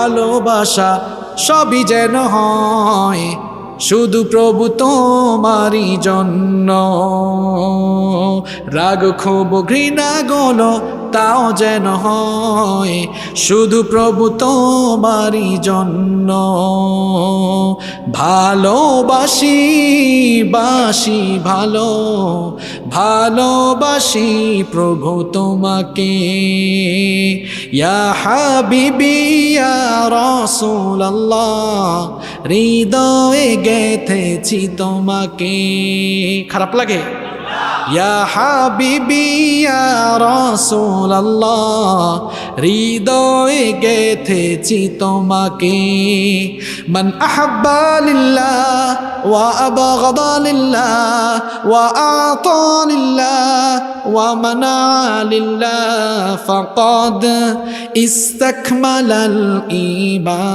ভালোবাসা সবই যেন হয় শুধু প্রভু তোমারই জন্য। রাগ ক্ষোভ ঘৃণা গুলো তাও যেন হয় শুধু প্রভু তোমারই জন্য। ভালোবাসি বাসি ভালো ভালোবাসি প্রভু তোমাকে, ইয়া হাবিবি ইয়া রাসূলুল্লাহ, হৃদয়ে গেথেছি তোমাকে। খারাপ লাগে? ইয়া হাবিবি ইয়া রাসূলুল্লাহ, হৃদয়ে গেথেছি তোমাকে। মান আহাব্বা লিল্লাহ ওয়া আবগাদা লিল্লাহ ওয়া আতা লিল্লাহ ওয়া মানা লিল্লাহ ফাকাদ ইসতাকমালাল ঈমান।